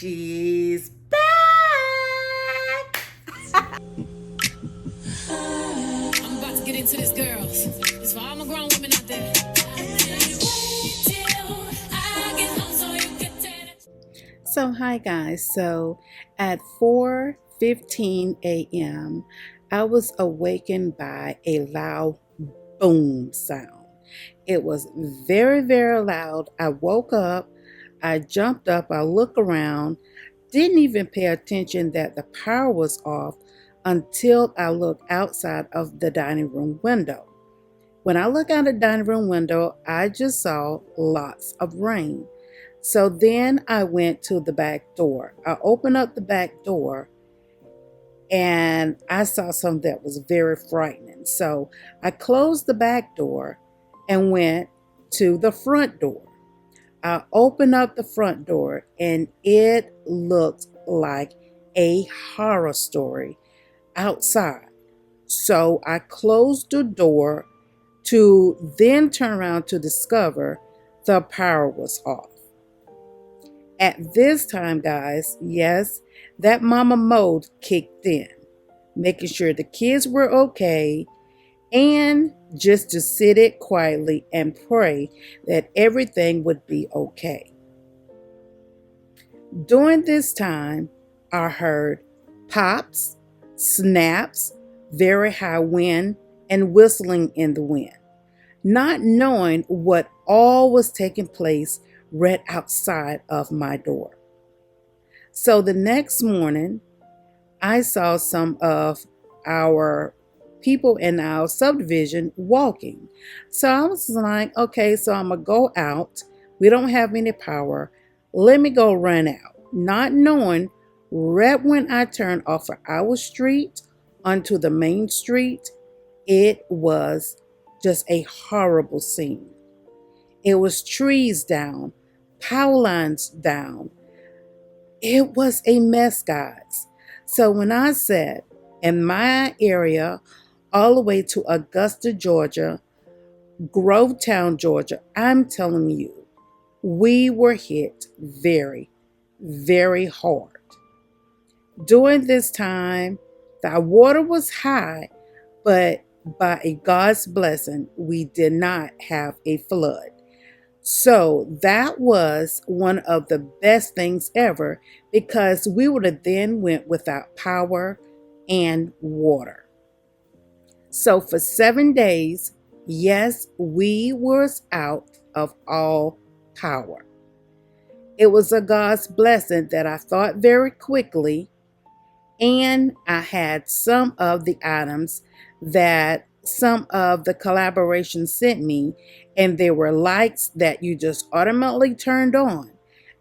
She's back. I'm about to get into this, girls. It's for all my grown women out there. So hi guys. So at 4:15 a.m. I was awakened by a loud boom sound. It was very, very loud. I woke up, I jumped up, I looked around, didn't even pay attention that the power was off until I looked outside of the dining room window. When I looked out the dining room window, I just saw lots of rain. So then I went to the back door. I opened up the back door and I saw something that was very frightening. So I closed the back door and went to the front door. I opened up the front door and it looked like a horror story outside. So I closed the door to then turn around to discover the power was off. At this time, guys, yes, that mama mode kicked in, making sure the kids were okay and just to sit it quietly and pray that everything would be okay. During this time, I heard pops, snaps, very high wind, and whistling in the wind, not knowing what all was taking place right outside of my door. So the next morning, I saw some of our people in our subdivision walking. So I was like, okay, so I'm gonna go out. We don't have any power. Let me go run out. Not knowing, right when I turned off of our street onto the main street, it was just a horrible scene. It was trees down, power lines down. It was a mess, guys. So when I said in my area, all the way to Augusta, Georgia, Grovetown, Georgia, I'm telling you, we were hit very, very hard. During this time, the water was high, but by a God's blessing, we did not have a flood. So that was one of the best things ever because we would have then went without power and water. So for 7 days, yes, we was out of all power. It was a God's blessing that I thought very quickly, and I had some of the items that some of the collaboration sent me, and there were lights that you just automatically turned on.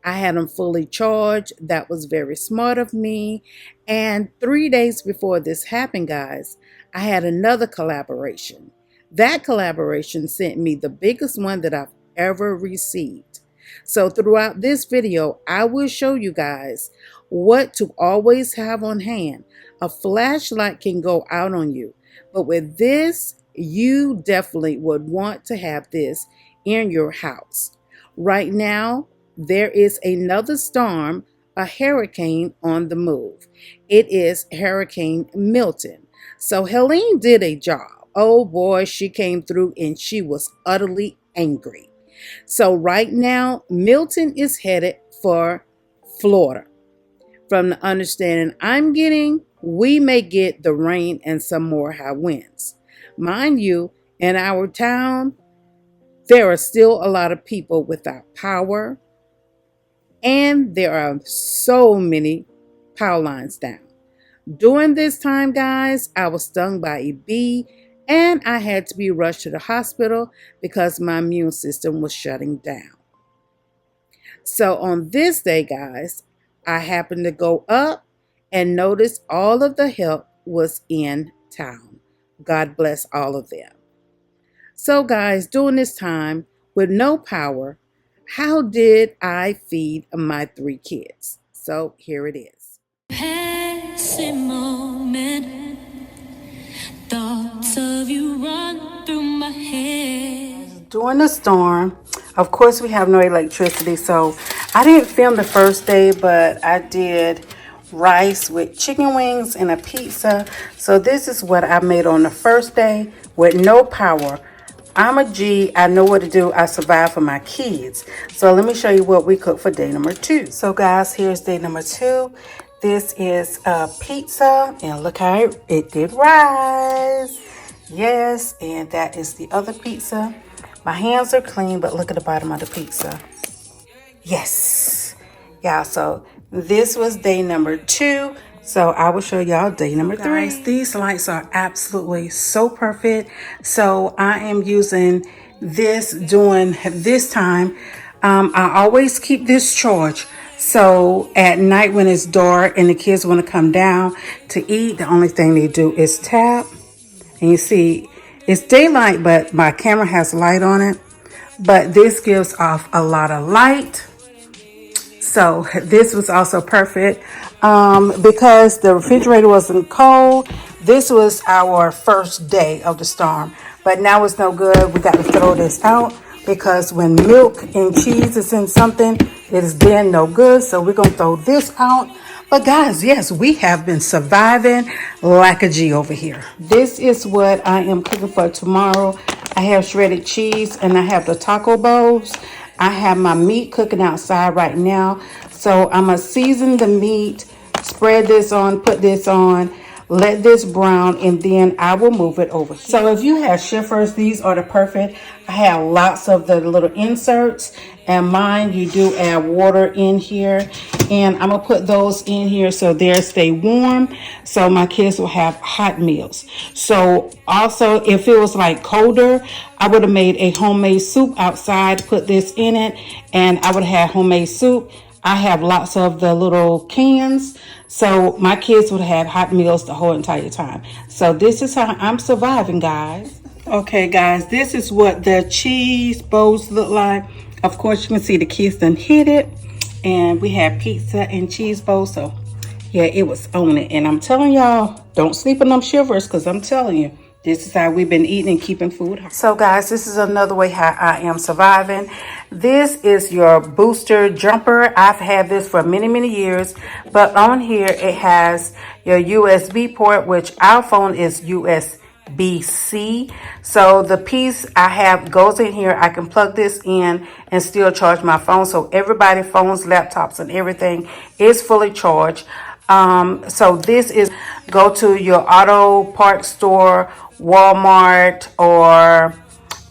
I had them fully charged. That was very smart of me. And 3 days before this happened, guys, I had another collaboration. That collaboration sent me the biggest one that I've ever received. So throughout this video, I will show you guys what to always have on hand. A flashlight can go out on you, but with this, you definitely would want to have this in your house. Right now, there is another storm, a hurricane on the move. It is Hurricane Milton. So Helene did a job. Oh boy, she came through and she was utterly angry. So right now, Milton is headed for Florida. From the understanding I'm getting, we may get the rain and some more high winds. Mind you, in our town, there are still a lot of people without power, and there are so many power lines down. During this time, guys, I was stung by a bee, and I had to be rushed to the hospital because my immune system was shutting down. So on this day, guys, I happened to go up and notice all of the help was in town. God bless all of them. So guys, during this time with no power, how did I feed my 3 kids? So here it is. Passing moment, thoughts of you run through my head. During the storm, Of course, we have no electricity, so I didn't film the first day, but I did rice with chicken wings and a pizza. So this is what I made on the first day with no power. I'm a G. I know what to do. I survived for my kids. So let me show you what we cooked for day number 2. So guys, here's day number 2. This is a pizza, and look how it did rise. Yes, and that is the other pizza. My hands are clean, but look at the bottom of the pizza. Yes. Yeah, so this was day number 2. So I will show y'all day number 3. Guys, these lights are absolutely so perfect. So I am using this during this time. I always keep this charged. So at night when it's dark and the kids want to come down to eat, the only thing they do is tap. And you see, it's daylight, but my camera has light on it. But this gives off a lot of light. So this was also perfect because the refrigerator wasn't cold. This was our first day of the storm. But now it's no good. We got to throw this out because when milk and cheese is in something, it is then no good. So we're going to throw this out. But guys, yes, we have been surviving like a G over here. This is what I am cooking for tomorrow. I have shredded cheese and I have the taco bowls. I have my meat cooking outside right now. So I'm going to season the meat, spread this on, put this on, let this brown, and then I will move it over here. So if you have shifters, these are the perfect. I have lots of the little inserts, and mine you do add water in here, and I'm gonna put those in here so they stay warm, so my kids will have hot meals. So also, if it was like colder, I would have made a homemade soup outside, put this in it, and I would have homemade soup. I have lots of the little cans, so my kids would have hot meals the whole entire time. So this is how I'm surviving, guys. Okay, guys, this is what the cheese bowls look like. Of course, you can see the kids done hit it, and we have pizza and cheese bowls. So yeah, it was on it. And I'm telling y'all, don't sleep on them shivers, because I'm telling you, this is how we've been eating and keeping food hot. So guys, this is another way how I am surviving. This is your booster jumper. I've had this for many, many years. But on here, it has your USB port, which our phone is USB-C. So the piece I have goes in here. I can plug this in and still charge my phone. So everybody's phones, laptops, and everything is fully charged. So this is go to your auto parts store, Walmart, or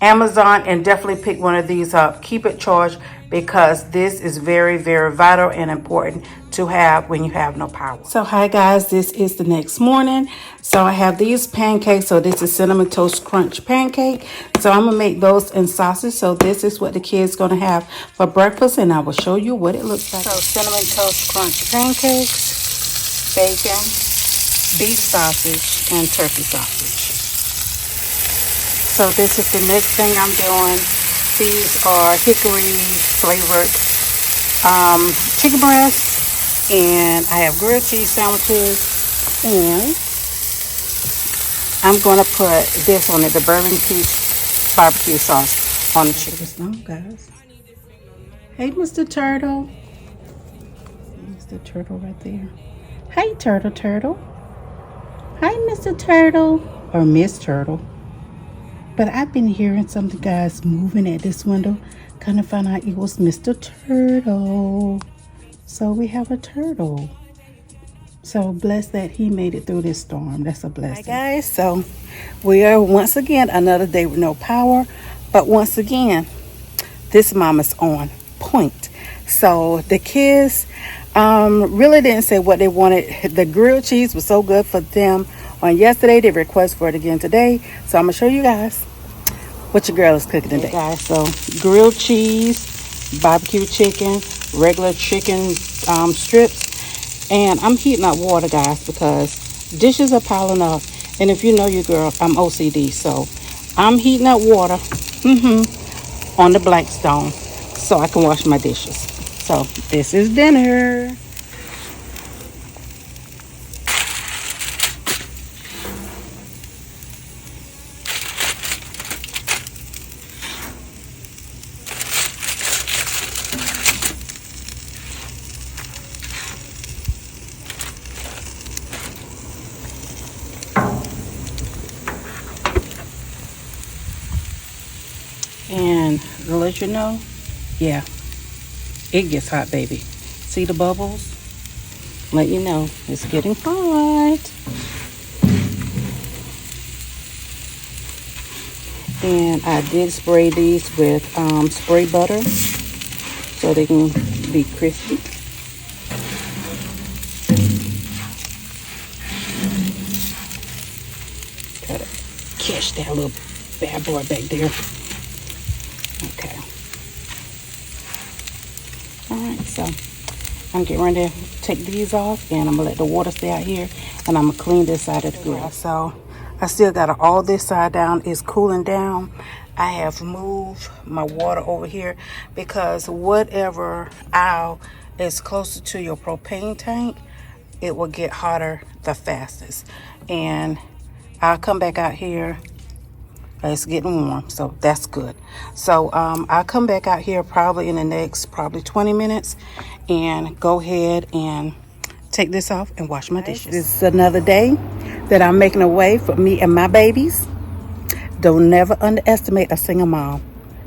Amazon, and definitely pick one of these up. Keep it charged because this is very, very vital and important to have when you have no power. So hi guys, this is the next morning. So I have these pancakes. So this is cinnamon toast crunch pancake. So I'm gonna make those in sausage. So this is what the kids gonna have for breakfast, and I will show you what it looks like. So cinnamon toast crunch pancakes, bacon, beef sausage, and turkey sausage. So this is the next thing I'm doing. These are hickory flavored chicken breasts, and I have grilled cheese sandwiches, and I'm gonna put this on it, the barbecue sauce on the chicken. Guys. Hey, Mr. Turtle. Mr. Turtle right there. Hey, Turtle. Hi, Mr. Turtle, or Miss Turtle. But I've been hearing something, guys, moving at this window. Kind of found out it was Mr. Turtle. So we have a turtle. So blessed that he made it through this storm. That's a blessing. Hi guys, so we are once again another day with no power. But once again, this mama's on point. So the kids really didn't say what they wanted. The grilled cheese was so good for them on yesterday. They requested for it again today. So I'm gonna show you guys what your girl is cooking today. Okay, guys, so grilled cheese, barbecue chicken, regular chicken strips, and I'm heating up water, guys, because dishes are piling up. And if you know your girl, I'm OCD, so I'm heating up water on the black stone so I can wash my dishes. So this is dinner. to let you know, yeah, it gets hot, baby. See the bubbles? Let you know it's getting hot. And I did spray these with spray butter so they can be crispy. Try to catch that little bad boy back there. Okay. Alright, so I'm getting ready to take these off, and I'm gonna let the water stay out here, and I'm gonna clean this side of the grill. So I still got all this side down. It's cooling down. I have moved my water over here because whatever aisle is closer to your propane tank, it will get hotter the fastest. And I'll come back out here. It's getting warm, so that's good. So I'll come back out here probably in the next 20 minutes and go ahead and take this off and wash my dishes. This is another day that I'm making a way for me and my babies. Don't never underestimate a single mom.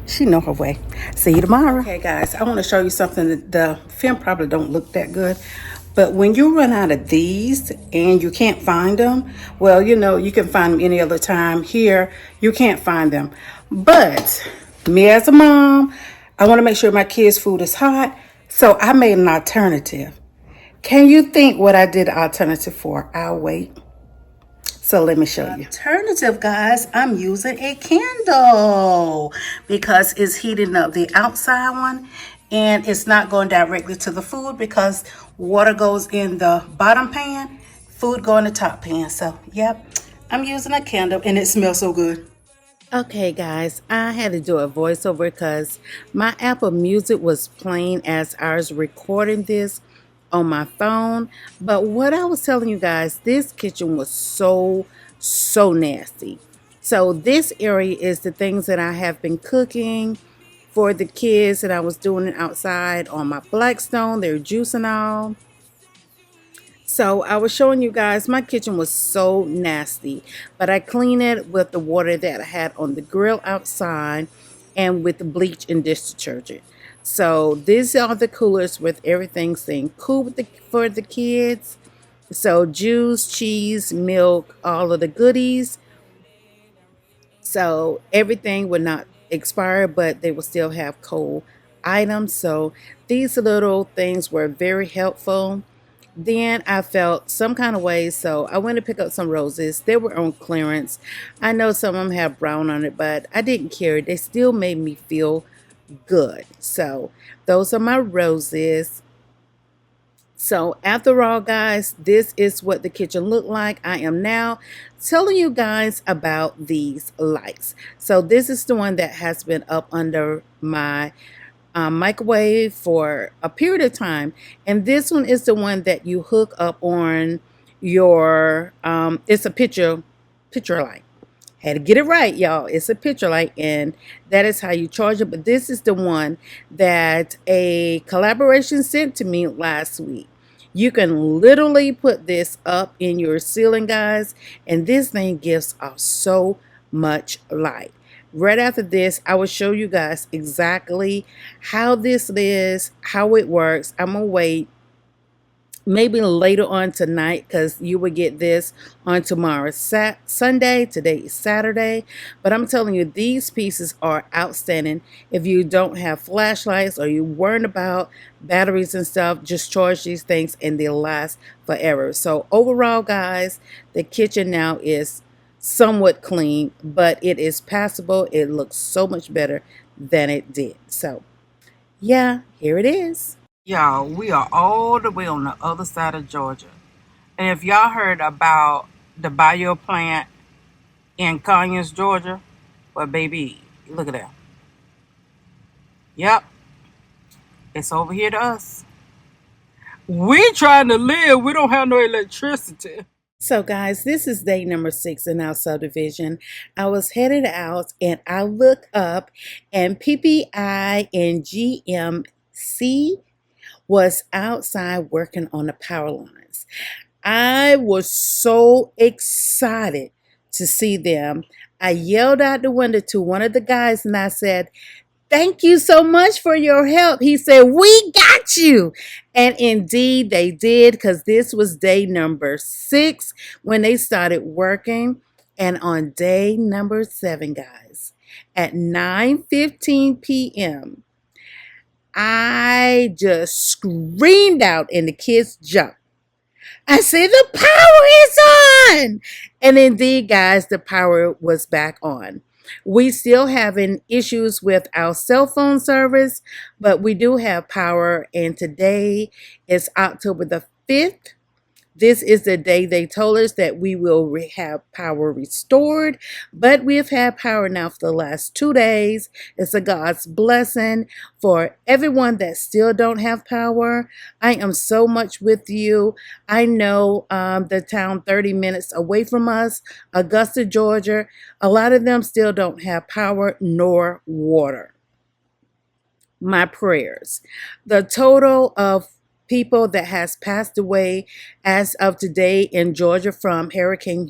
She know her way. See you tomorrow. Okay, guys, I want to show you something that the film probably don't look that good. But when you run out of these and you can't find them, well, you know, you can find them any other time. Here, you can't find them. But me as a mom, I want to make sure my kids' food is hot. So I made an alternative. Can you think what I did alternative for? I'll wait. So let me show you. Alternative, guys, I'm using a candle because it's heating up the outside one and it's not going directly to the food because water goes in the bottom pan, food go in the top pan. So, yep, I'm using a candle and it smells so good. Okay, guys, I had to do a voiceover because my Apple Music was playing as I was recording this on my phone. But what I was telling you guys, this kitchen was so nasty. So this area is the things that I have been cooking for the kids, and I was doing it outside on my Blackstone. They're juicing all. So I was showing you guys my kitchen was so nasty, but I cleaned it with the water that I had on the grill outside and with the bleach and dish detergent. So these are the coolers with everything staying cool with for the kids. So juice, cheese, milk, all of the goodies. So everything would not expire, but they will still have cold items. So these little things were very helpful. Then I felt some kind of way, so I went to pick up some roses. They were on clearance. I know some of them have brown on it, but I didn't care. They still made me feel good. So those are my roses. So after all, guys, this is what the kitchen looked like. I am now telling you guys about these lights. So this is the one that has been up under my microwave for a period of time, and this one is the one that you hook up on your it's a picture light. Had to get it right, y'all. It's a picture light, and that is how you charge it. But this is the one that a collaboration sent to me last week. You can literally put this up in your ceiling, guys, and this thing gives off so much light. Right after this, I will show you guys exactly how this is, how it works. I'm going to wait maybe later on tonight because you will get this on tomorrow, Sunday. Today is Saturday. But I'm telling you, these pieces are outstanding. If you don't have flashlights or you're worried about batteries and stuff, just charge these things and they'll last forever. So overall, guys, the kitchen now is somewhat clean, but it is passable. It looks so much better than it did. So yeah, here it is. Y'all, we are all the way on the other side of Georgia. And if y'all heard about the bio plant in Conyers, Georgia, well, baby, look at that. Yep, it's over here to us. We trying to live. We don't have no electricity. So guys, this is day number 6 in our subdivision. I was headed out and I look up and PPI and GMC was outside working on the power lines. I was so excited to see them. I yelled out the window to one of the guys and I said, thank you so much for your help. He said, we got you. And indeed they did, because this was day number 6 when they started working. And on day number 7, guys, at 9:15 p.m., I just screamed out and the kids jumped. I said, the power is on. And indeed, guys, the power was back on. We still having issues with our cell phone service, but we do have power. And today is October the 5th. This is the day they told us that we will have power restored, but we have had power now for the last 2 days. It's a God's blessing for everyone that still don't have power. I am so much with you. I know the town 30 minutes away from us, Augusta, Georgia, a lot of them still don't have power nor water. My prayers. The total of people that has passed away as of today in Georgia from Hurricane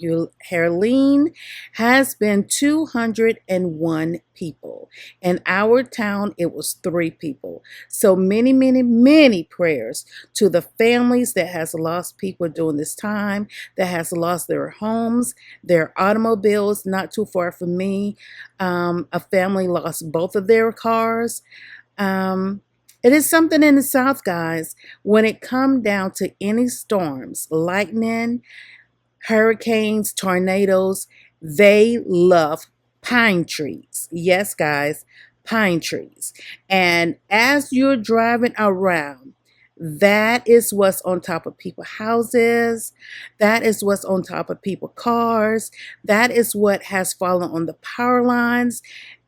Helene has been 201 people. In our town, it was 3 people. So many, many, many prayers to the families that has lost people during this time, that has lost their homes, their automobiles. Not too far from me, a family lost both of their cars. It is something in the South, guys, when it comes down to any storms, lightning, hurricanes, tornadoes, they love pine trees. Yes, guys, pine trees. And as you're driving around, that is what's on top of people's houses. That is what's on top of people's cars. That is what has fallen on the power lines.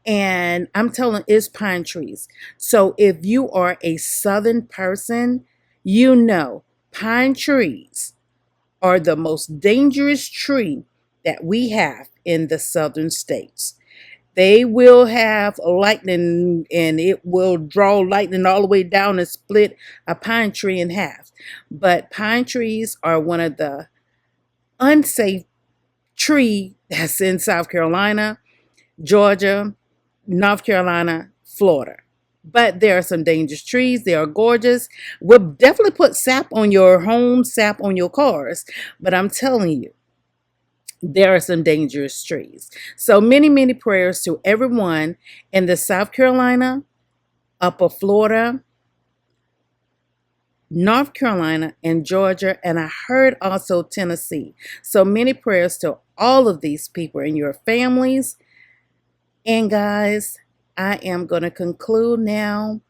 And I'm telling you, it's pine trees. So if you are a southern person, you know pine trees are the most dangerous tree that we have in the southern states. They will have lightning, and it will draw lightning all the way down and split a pine tree in half. But pine trees are one of the unsafe trees that's in South Carolina, Georgia, North Carolina, Florida. But there are some dangerous trees. They are gorgeous. Will definitely put sap on your home, sap on your cars. But I'm telling you, there are some dangerous trees. So many, many prayers to everyone in the South Carolina, Upper Florida, North Carolina, and Georgia. And I heard also Tennessee. So many prayers to all of these people and your families. And guys, I am going to conclude now.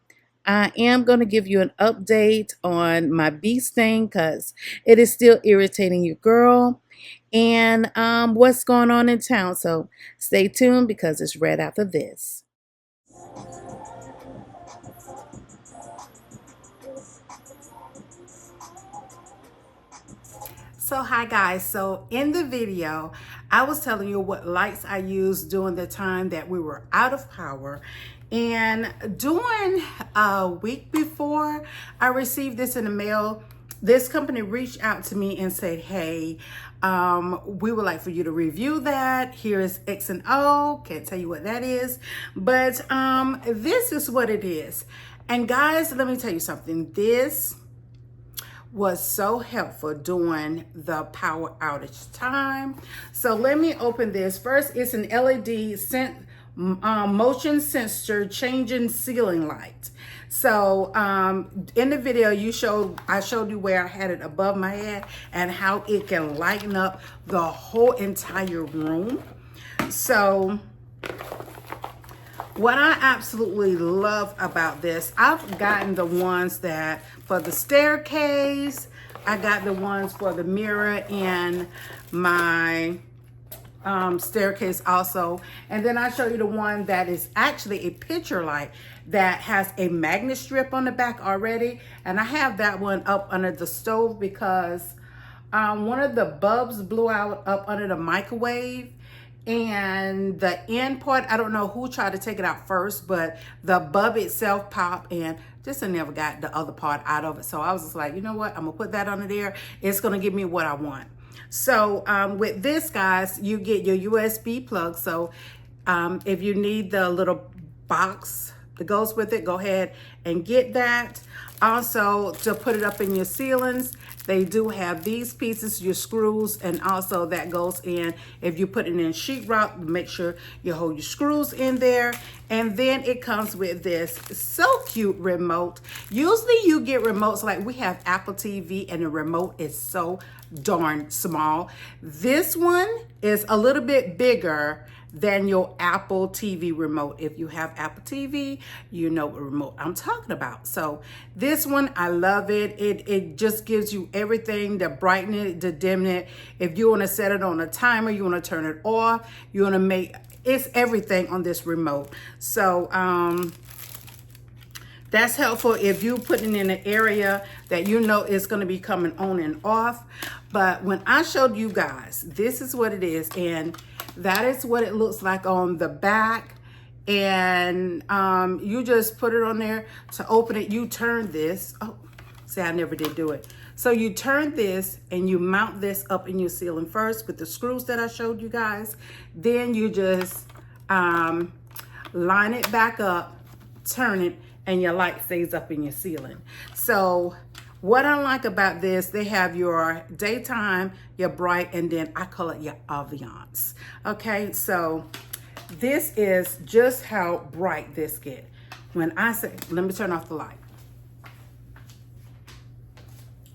I am going to give you an update on my bee sting because it is still irritating your girl, and what's going on in town. So stay tuned because it's right after this. So hi guys, so in the video I was telling you what lights I used during the time that we were out of power, and during a week before I received this in the mail, this company reached out to me and said, hey, we would like for you to review that. Here is X and O. Can't tell you what that is, but this is what it is. And guys, let me tell you something. This was so helpful during the power outage time. So let me open this. First, it's an LED motion sensor changing ceiling light. So in the video I showed you where I had it above my head and how it can lighten up the whole entire room. So what I absolutely love about this, I've gotten the ones that for the staircase, I got the ones for the mirror in my staircase also. And then I show you the one that is actually a picture light that has a magnet strip on the back already. And I have that one up under the stove because one of the bulbs blew out up under the microwave. And the end part, I don't know who tried to take it out first, but the bulb itself popped and just I never got the other part out of it. So I was just like, you know what? I'm gonna put that under there. It's gonna give me what I want. So with this, guys, you get your USB plug. So if you need the little box that goes with it, go ahead and get that. Also, to put it up in your ceilings, they do have these pieces, your screws, and also that goes in. If you put it in sheetrock, make sure you hold your screws in there. And then it comes with this so cute remote. Usually you get remotes like we have Apple TV, and the remote is so darn small. This one is a little bit bigger than your Apple TV remote. If you have Apple TV, you know what remote I'm talking about. So this one, I love it. It just gives you everything, to brighten it, to dim it. If you want to set it on a timer, you want to turn it off, you want to make, it's everything on this remote. So that's helpful if you put it in an area that you know it's going to be coming on and off. But when I showed you guys, this is what it is, and that is what it looks like on the back. And you just put it on there. To open it, you turn this. Oh, see, I never did do it. So you turn this and you mount this up in your ceiling first with the screws that I showed you guys. Then you just line it back up, turn it, and your light stays up in your ceiling. So what I like about this, they have your daytime, your bright, and then I call it your ambiance. Okay, so this is just how bright this get. When I say, let me turn off the light.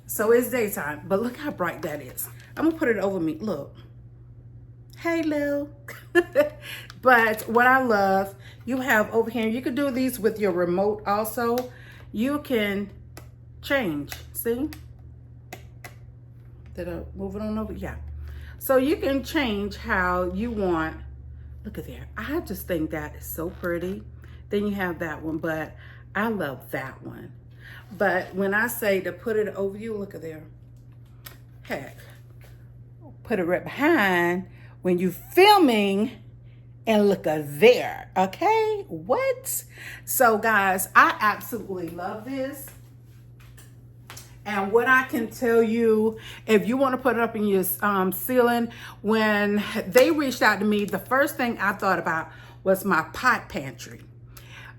So it's daytime, but look how bright that is. I'm gonna put it over me, look. Hey, Lil. But what I love, you have over here, you can do these with your remote also. You can change, see? Did I move it on over? Yeah. So you can change how you want. Look at there. I just think that is so pretty. Then you have that one, but I love that one. But when I say to put it over you, look at there. Heck, put it right behind when you're filming, and look at there, okay? What? So guys, I absolutely love this. And what I can tell you, if you want to put it up in your ceiling, when they reached out to me, the first thing I thought about was my pot pantry.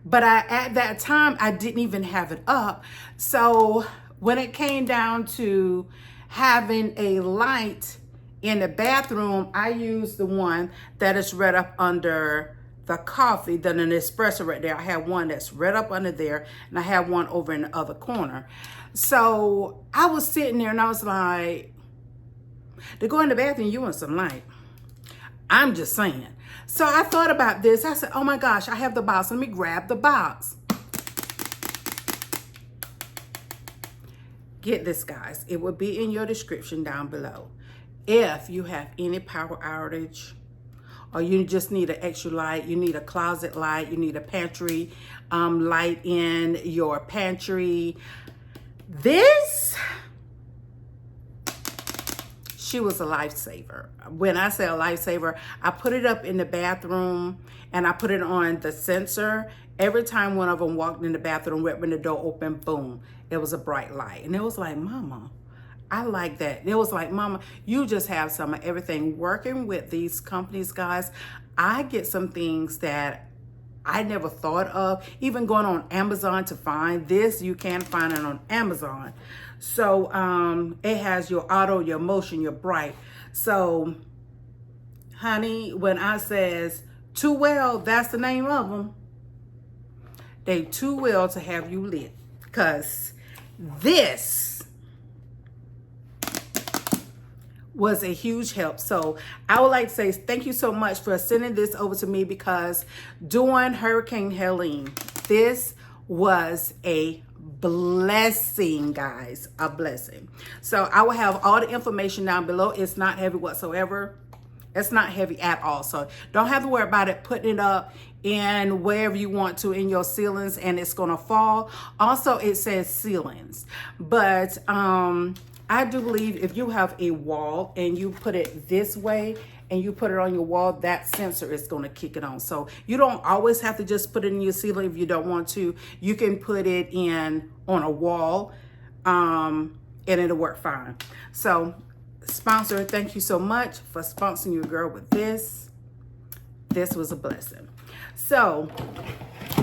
But at that time, I didn't even have it up. So when it came down to having a light in the bathroom, I used the one that is right up under the coffee, then an espresso right there. I have one that's right up under there, and I have one over in the other corner. So I was sitting there and I was like, to go in the bathroom, you want some light. I'm just saying. So I thought about this. I said, oh my gosh, I have the box. Let me grab the box. Get this, guys. It will be in your description down below. If you have any power outage, or you just need an extra light, you need a closet light, you need a pantry light in your pantry. This, she was a lifesaver. When I say a lifesaver, I put it up in the bathroom and I put it on the sensor. Every time one of them walked in the bathroom, right when the door opened, boom, it was a bright light. And it was like, Mama, I like that. It was like, Mama, you just have some of everything. Working with these companies, guys, I get some things that I never thought of. Even going on Amazon to find this, you can find it on Amazon. So it has your auto, your motion, your bright. So, honey, when I says too well, that's the name of them. They too well to have you lit. Because this was a huge help. So I would like to say thank you so much for sending this over to me, because during Hurricane Helene, this was a blessing, guys, a blessing. So I will have all the information down below. It's not heavy whatsoever. It's not heavy at all. So don't have to worry about it putting it up in wherever you want to in your ceilings and it's gonna fall. Also, it says ceilings, but I do believe if you have a wall and you put it this way and you put it on your wall, that sensor is going to kick it on. So you don't always have to just put it in your ceiling if you don't want to. You can put it in on a wall and it'll work fine. So sponsor, thank you so much for sponsoring your girl with this. This was a blessing. So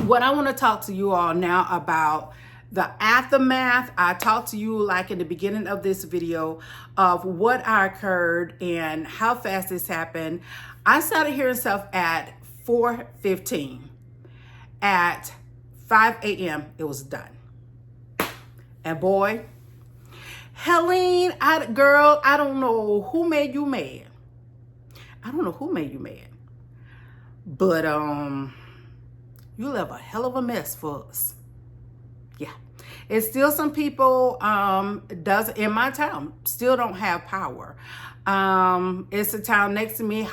what I want to talk to you all now about the aftermath. I talked to you like in the beginning of this video of what occurred and how fast this happened. I started hearing stuff at 4:15. At 5 a.m. it was done. And boy, Helene, girl, I don't know who made you mad. I don't know who made you mad. But you left a hell of a mess for us. Yeah. It's still some people does in my town still don't have power. It's a town next to me,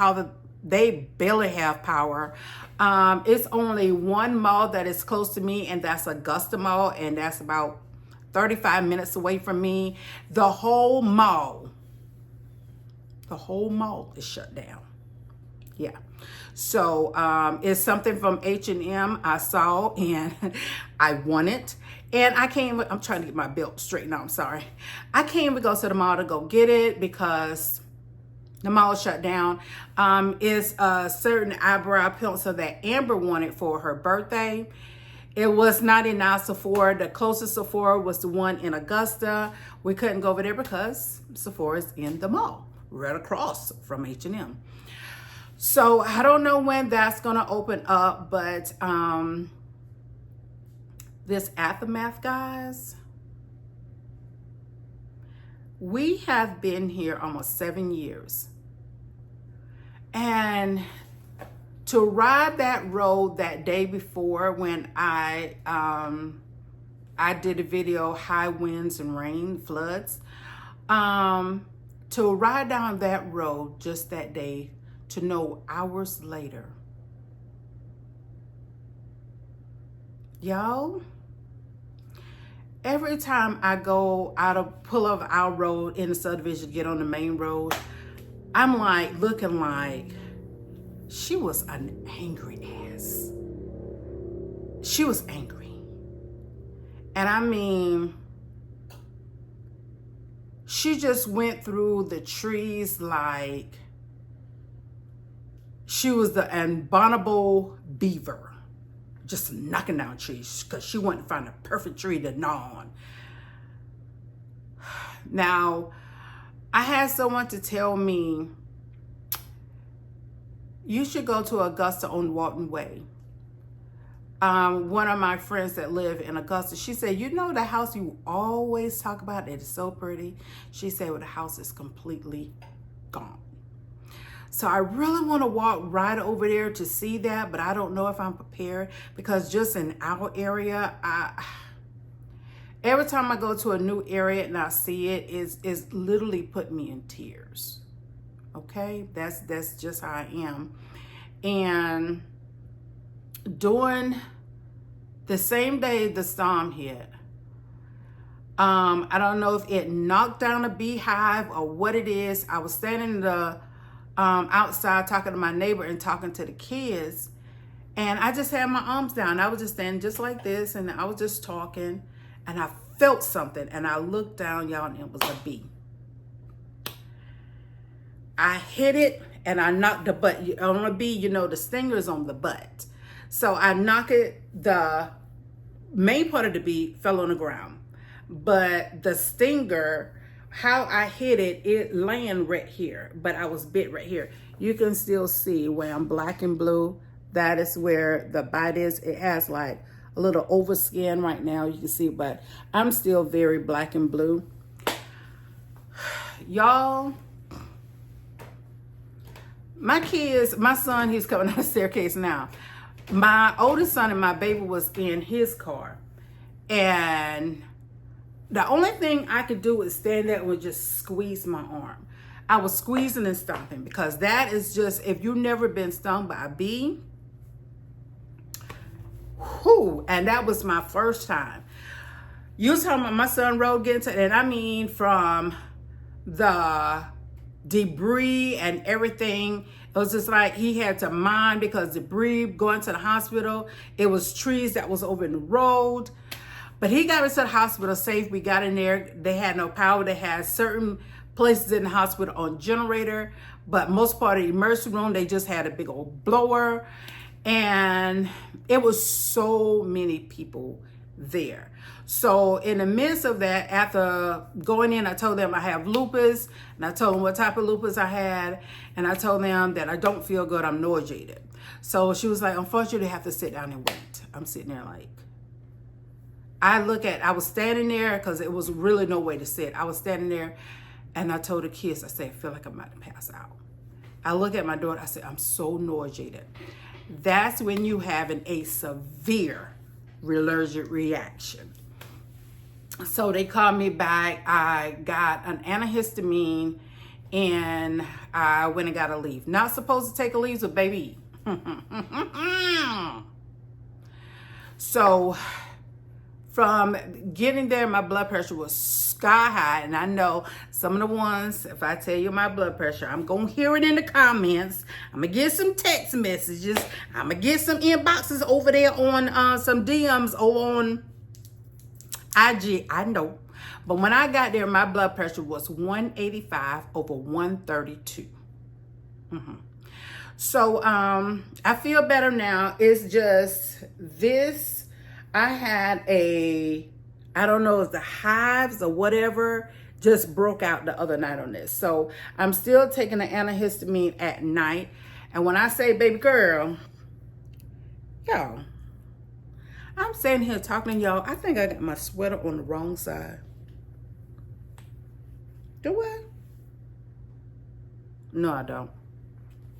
they barely have power. It's only one mall that is close to me, and that's Augusta Mall, and that's about 35 minutes away from me. The whole mall is shut down. Yeah. So it's something from H&M I saw and I want it. And I'm trying to get my belt straightened out, I'm sorry. I can't even go to the mall to go get it because the mall is shut down. It's a certain eyebrow pencil that Amber wanted for her birthday. It was not in our Sephora. The closest Sephora was the one in Augusta. We couldn't go over there because Sephora's in the mall, right across from H&M. So I don't know when that's gonna open up, but this aftermath, guys, we have been here almost 7 years. And to ride that road that day before when I did a video, high winds and rain, floods, to ride down that road just that day, to know hours later, y'all, every time I go pull off our road in the subdivision, get on the main road, I'm like looking like she was an angry ass. She was angry. And I mean, she just went through the trees like she was the abominable beaver, just knocking down trees because she wanted to find a perfect tree to gnaw on. Now, I had someone to tell me, you should go to Augusta on Walton Way. One of my friends that live in Augusta, she said, you know the house you always talk about, it is so pretty. She said, well, the house is completely gone. So I really want to walk right over there to see that, but I don't know if I'm prepared because just in our area, every time I go to a new area and I see it, is literally put me in tears. Okay, that's just how I am. And during the same day the storm hit, I don't know if it knocked down a VeeHive or what it is. I was standing in the outside talking to my neighbor and talking to the kids, and I just had my arms down. I was just standing just like this, and I was just talking, and I felt something, and I looked down, y'all, and it was a bee. I hit it, and I knocked the butt. On a bee, you know, the stinger's on the butt. So I knocked it, the main part of the bee fell on the ground, but the stinger, how I hit it, it landed right here, but I was bit right here. You can still see where I'm black and blue. That is where the bite is. It has like a little overskin right now, you can see, but I'm still very black and blue. Y'all, my kids, my son, he's coming down the staircase now. My oldest son and my baby was in his car, and the only thing I could do is stand there and just squeeze my arm. I was squeezing and stomping because that is just, if you've never been stung by a bee, whoo, and that was my first time. You was talking about my son rode getting to, and I mean from the debris and everything, it was just like he had to mind because debris going to the hospital, it was trees that was over in the road. But he got us to the hospital safe. We got in there. They had no power. They had certain places in the hospital on generator, but most part of the emergency room, they just had a big old blower. and it was so many people there. So in the midst of that, after going in, I told them I have lupus, and I told them what type of lupus I had, and I told them that I don't feel good, I'm nauseated. So she was like, unfortunately, you have to sit down and wait. I'm sitting there like, I was standing there because it was really no way to sit. I was standing there, and I told the kids, I said, I feel like I'm about to pass out. I look at my daughter, I said, I'm so nauseated. That's when you having a severe allergic reaction. So they called me back. I got an antihistamine, and I went and got a leave. Not supposed to take a leave, but baby. So from getting there, my blood pressure was sky high. And I know some of the ones, if I tell you my blood pressure, I'm going to hear it in the comments. I'm going to get some text messages. I'm going to get some inboxes over there on some DMs over on IG. I know. But when I got there, my blood pressure was 185 over 132. So I feel better now. It's just this. I had I don't know if the hives or whatever just broke out the other night on this. So I'm still taking the antihistamine at night. And when I say baby girl, y'all, I'm sitting here talking to y'all. I think I got my sweater on the wrong side. Do I? No, I don't.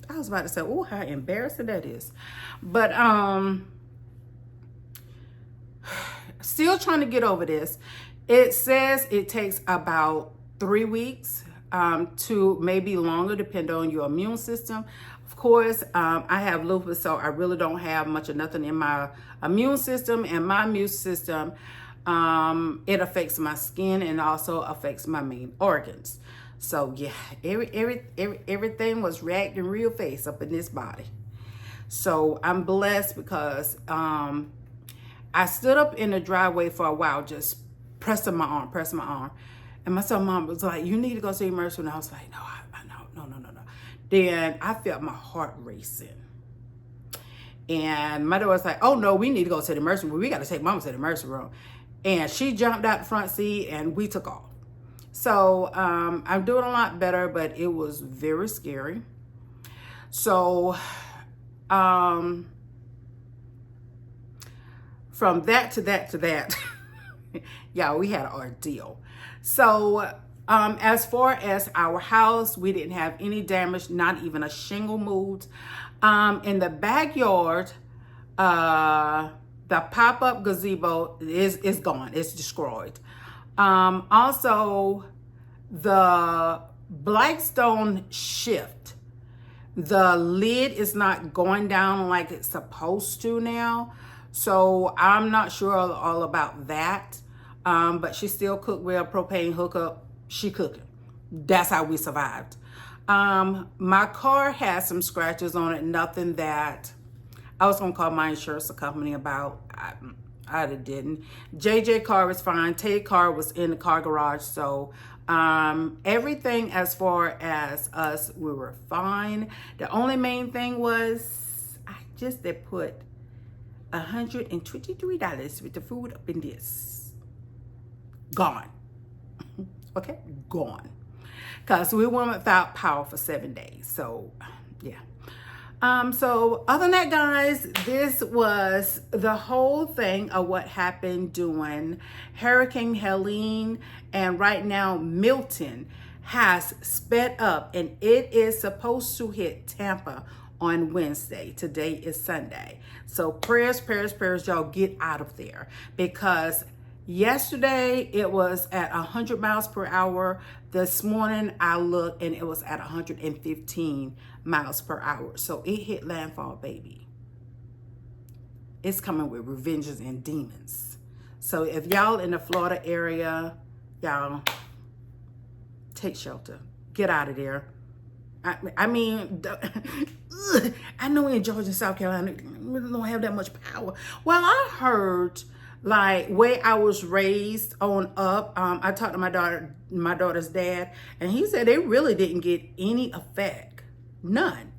I was about to say, oh, how embarrassing that is. But still trying to get over this. It says it takes about 3 weeks to maybe longer, depending on your immune system. Of course, I have lupus, so I really don't have much of nothing in my immune system. And my immune system, it affects my skin and also affects my main organs. So yeah, everything was reacting real fast up in this body. So I'm blessed because I stood up in the driveway for a while, just pressing my arm. And my son mom was like, you need to go see Mercy. And I was like, no. Then I felt my heart racing. And my daughter was like, oh no, we need to go to the emergency room. We got to take mama to the emergency room. And she jumped out the front seat and we took off. So I'm doing a lot better, but it was very scary. So from that to that, yeah, we had an ordeal. So as far as our house, we didn't have any damage, not even a shingle moved. In the backyard, the pop-up gazebo is gone. It's destroyed. Also, the Blackstone shift, the lid is not going down like it's supposed to now. So I'm not sure all about that. But she still cooked with a propane hookup. She cooking. That's how we survived. My car has some scratches on it. Nothing that I was going to call my insurance company about. I didn't. JJ car was fine. Tay car was in the car garage. So everything as far as us, we were fine. The only main thing was I just did put $123 with the food up in this. Gone. Okay, gone. Because we went without power for 7 days. So yeah. So other than that, guys, this was the whole thing of what happened during Hurricane Helene, and right now Milton has sped up and it is supposed to hit Tampa on Wednesday. Today is Sunday. So prayers, y'all get out of there, because yesterday it was at 100 miles per hour. This morning I looked and it was at 115 miles per hour. So it hit landfall, baby. It's coming with revenges and demons. So if y'all in the Florida area, y'all take shelter. Get out of there. I mean, I know in Georgia and South Carolina, we don't have that much power. Well, I heard, like, way I was raised on up, I talked to my daughter's dad, and he said they really didn't get any effect. None.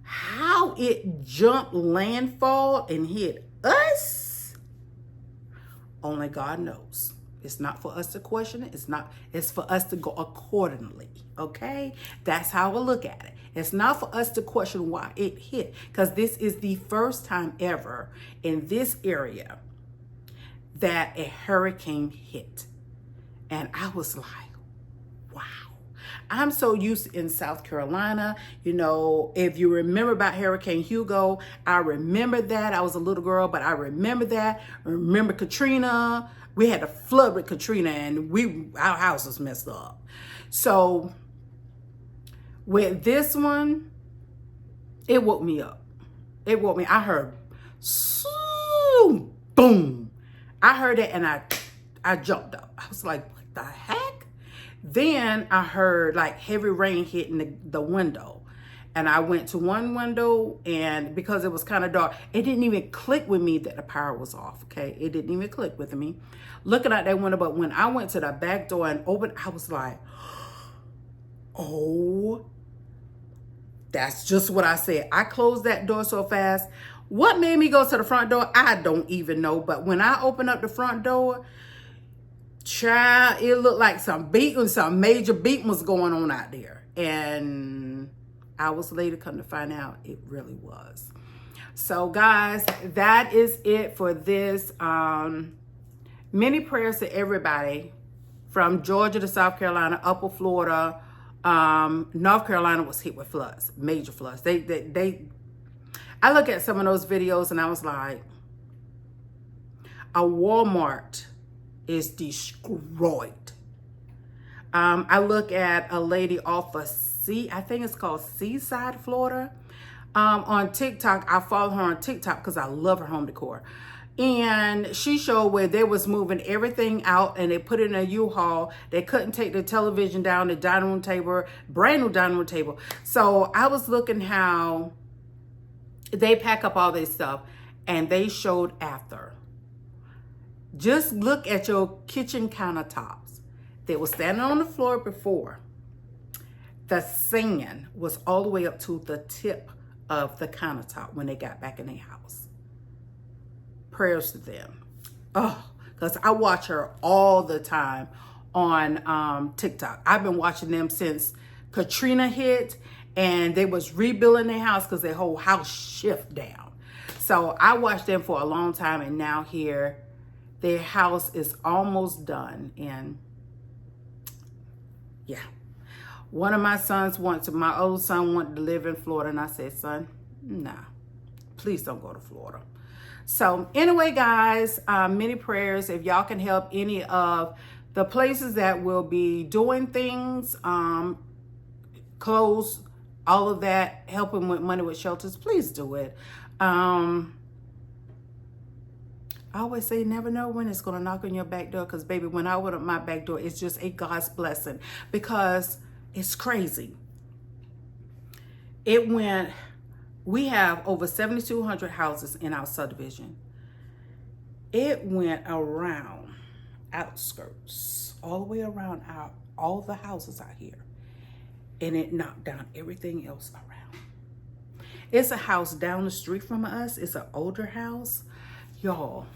How it jumped landfall and hit us, only God knows. It's not for us to question it. It's for us to go accordingly. Okay? That's how I look at it. It's not for us to question why it hit, because this is the first time ever in this area that a hurricane hit. And I was like, wow. I'm so used in South Carolina. You know, if you remember about Hurricane Hugo, I remember that. I was a little girl, but I remember that. I remember Katrina. We had a flood with Katrina and our house was messed up. So with this one, it woke me up. It woke me. I heard boom. I heard it and I jumped up. I was like, what the heck? Then I heard like heavy rain hitting the window. And I went to one window, and because it was kind of dark, it didn't even click with me that the power was off, okay? It didn't even click with me. Looking out that window, but when I went to the back door and opened, I was like, oh, that's just what I said. I closed that door so fast. What made me go to the front door? I don't even know. But when I opened up the front door, child, it looked like some major beating was going on out there. And I was later come to find out it really was. So guys, that is it for this. Many prayers to everybody from Georgia to South Carolina, Upper Florida. North Carolina was hit with floods, major floods. I look at some of those videos and I was like, a Walmart is destroyed. I look at a lady off of I think it's called Seaside, Florida. On TikTok, I follow her on TikTok because I love her home decor. And she showed where they was moving everything out and they put it in a U-Haul. They couldn't take the television down, the dining room table, brand new dining room table. So I was looking how they pack up all this stuff, and they showed after. Just look at your kitchen countertops. They were standing on the floor before. The sand was all the way up to the tip of the countertop when they got back in their house. Prayers to them. Oh, because I watch her all the time on TikTok. I've been watching them since Katrina hit, and they was rebuilding their house because their whole house shift down. So I watched them for a long time, and now here, their house is almost done. And yeah. One of my sons my old son wanted to live in Florida, and I said, son, nah, please don't go to Florida. So anyway, guys, many prayers. If y'all can help any of the places that will be doing things, clothes, all of that, helping with money with shelters, please do it. I always say, never know when it's going to knock on your back door, because, baby, when I went up my back door, it's just a God's blessing, because it's crazy. We have over 7,200 houses in our subdivision. It went around outskirts, all the way around all the houses out here. And it knocked down everything else around. It's a house down the street from us. It's an older house. Y'all,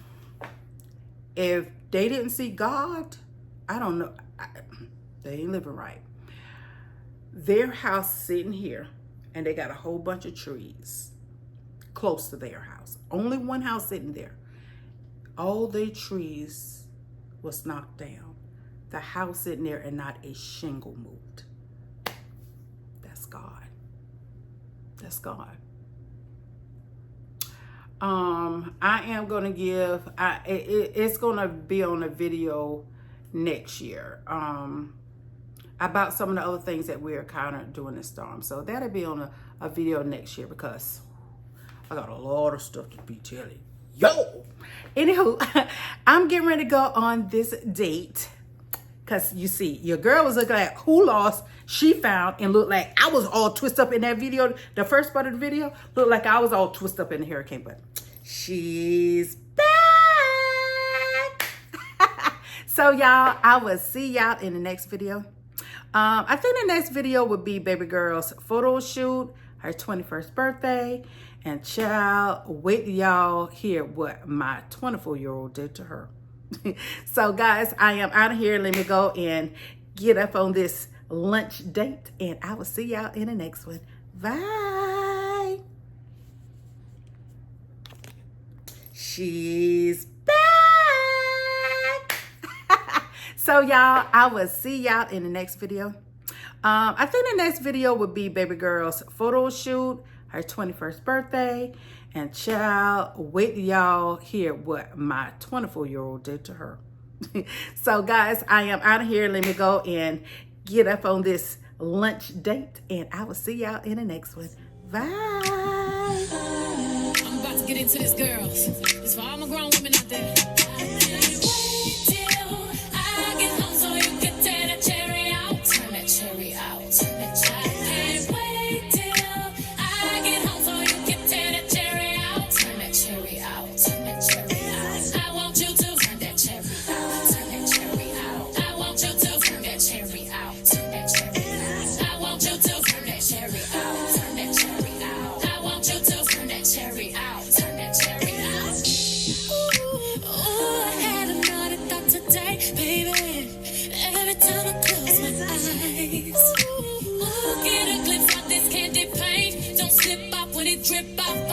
if they didn't see God, I don't know. They ain't living right. Their house sitting here, and they got a whole bunch of trees close to their house. Only one house sitting there. All their trees was knocked down. The house sitting there, and not a shingle moved. That's God. That's God. I am going to give, it's going to be on a video next year. About some of the other things that we encountered during the storm. So that'll be on a video next year, because I got a lot of stuff to be telling. Yo! Anywho, I'm getting ready to go on this date, because you see, your girl was looking at who lost, she found, and looked like I was all twisted up in that video. The first part of the video looked like I was all twisted up in the hurricane, but she's back. So y'all, I will see y'all in the next video. I think the next video would be baby girl's photo shoot. her 21st birthday. And child, wait till y'all hear what my 24-year-old did to her. So guys, I am out of here. Let me go and get up on this lunch date, and I will see y'all in the next one. Bye. She's back. So y'all, I will see y'all in the next video. I think the next video would be baby girl's photo shoot, her 21st birthday. And child, wait till y'all hear what my 24-year-old did to her. So guys, I am out of here. Let me go and get up on this lunch date, and I will see y'all in the next one. Bye. I'm about to get into this, girls. It's for all my grown women out there. Drip out.